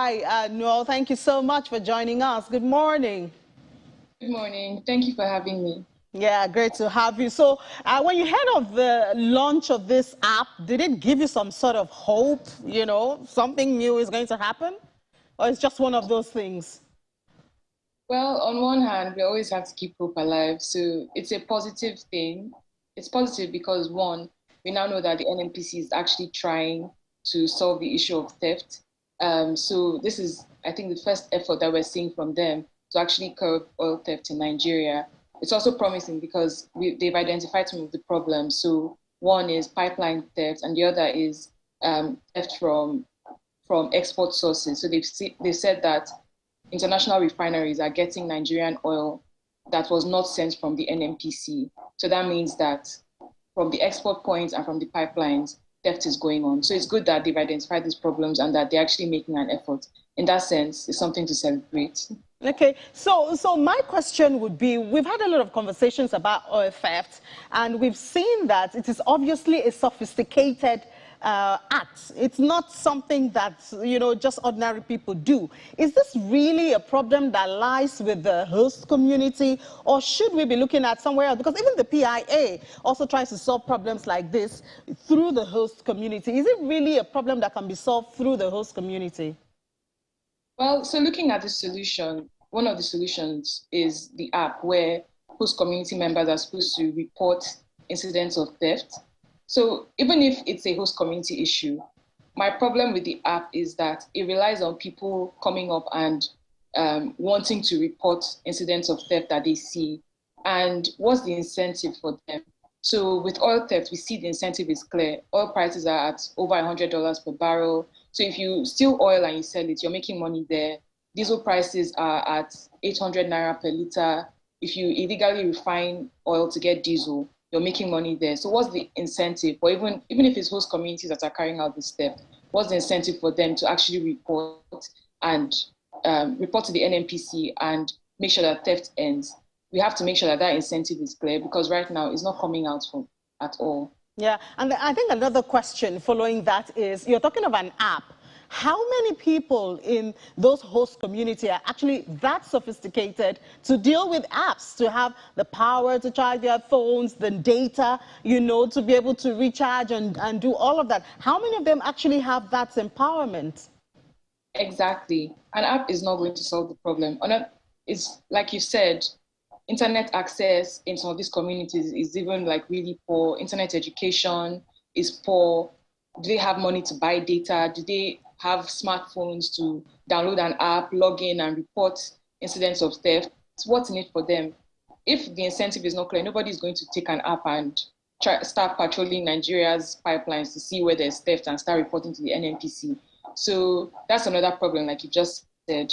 right, Noel, thank you so much for joining us. Good morning. Good morning. Thank you for having me. Yeah, great to have you. So when you heard of the launch of this app, did it give you some sort of hope, something new is going to happen? Or it's just one of those things? Well, on one hand, we always have to keep hope alive. So it's a positive thing. It's positive because, one, we now know that the NNPC is actually trying to solve the issue of theft. So this is, I think, the first effort that we're seeing from them to actually curb oil theft in Nigeria. It's also promising because they've identified some of the problems. So one is pipeline theft, and the other is theft from export sources. So they've said that international refineries are getting Nigerian oil that was not sent from the NNPC. So that means that from the export points and from the pipelines, theft is going on. So it's good that they've identified these problems and that they're actually making an effort. In that sense, it's something to celebrate. Okay, so my question would be, we've had a lot of conversations about oil theft, and we've seen that it is obviously a sophisticated act. It's not something that, just ordinary people do. Is this really a problem that lies with the host community, or should we be looking at somewhere else? Because even the PIA also tries to solve problems like this through the host community. Is it really a problem that can be solved through the host community? Well, so looking at the solution, one of the solutions is the app where host community members are supposed to report incidents of theft. So even if it's a host community issue, my problem with the app is that it relies on people coming up and wanting to report incidents of theft that they see. And what's the incentive for them? So with oil theft, we see the incentive is clear. Oil prices are at over $100 per barrel. So if you steal oil and you sell it, you're making money there. Diesel prices are at 800 naira per liter. If you illegally refine oil to get diesel, you're making money there. So what's the incentive? Or even if it's host communities that are carrying out this theft, what's the incentive for them to actually report and report to the NNPC and make sure that theft ends? We have to make sure that that incentive is clear, because right now it's not coming out at all. Yeah, and I think another question following that is, you're talking of an app. How many people in those host community are actually that sophisticated to deal with apps, to have the power to charge their phones, the data, to be able to recharge and do all of that? How many of them actually have that empowerment? Exactly. An app is not going to solve the problem. It's like you said, internet access in some of these communities is even like really poor. Internet education is poor. Do they have money to buy data? Do they have smartphones to download an app, log in and report incidents of theft? What's in it for them? If the incentive is not clear, nobody's going to take an app and start patrolling Nigeria's pipelines to see where there's theft and start reporting to the NNPC. So that's another problem, like you just said.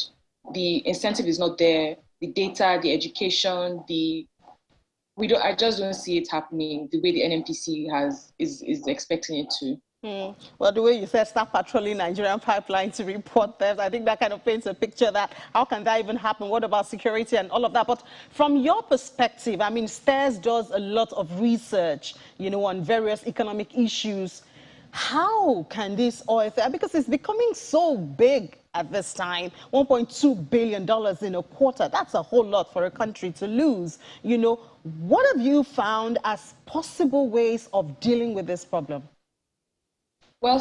The incentive is not there. The data, the education, I just don't see it happening the way the NNPC is expecting it to. Well, the way you said start patrolling Nigerian pipeline to report theft, I think that kind of paints a picture that how can that even happen? What about security and all of that? But from your perspective, I mean, STAIRS does a lot of research, on various economic issues. How can this oil theft, because it's becoming so big at this time, $1.2 billion in a quarter, that's a whole lot for a country to lose. What have you found as possible ways of dealing with this problem? Well,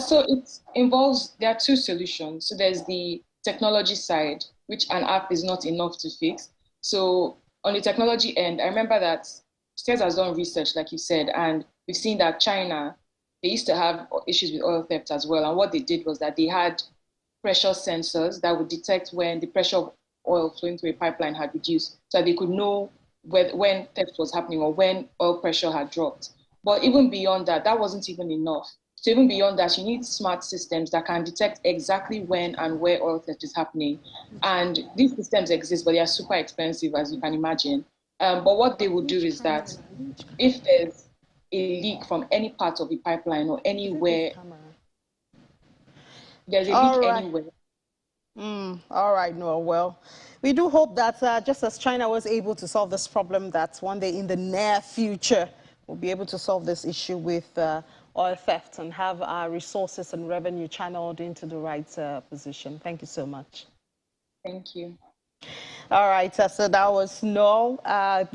there are two solutions. So there's the technology side, which an app is not enough to fix. So on the technology end, I remember that STAIRS has done research, like you said, and we've seen that China, they used to have issues with oil theft as well. And what they did was that they had pressure sensors that would detect when the pressure of oil flowing through a pipeline had reduced, so that they could know when theft was happening or when oil pressure had dropped. But even beyond that, that wasn't even enough. So even beyond that, you need smart systems that can detect exactly when and where oil theft is happening. And these systems exist, but they are super expensive, as you can imagine. But what they would do is that if there's a leak from any part of the pipeline or anywhere, there's a leak anywhere. All right, Noel. Well, we do hope that just as China was able to solve this problem, that one day in the near future we'll be able to solve this issue with oil theft and have our resources and revenue channeled into the right position. Thank you so much. Thank you. All right, so that was Noel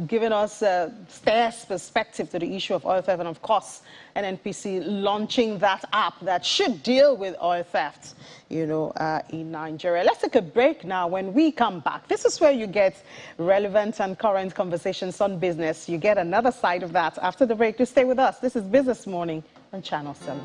giving us STAIR's perspective to the issue of oil theft, and of course, NNPC launching that app that should deal with oil theft, in Nigeria. Let's take a break now. When we come back, this is where you get relevant and current conversations on business. You get another side of that after the break. To stay with us. This is Business Morning on Channel 7.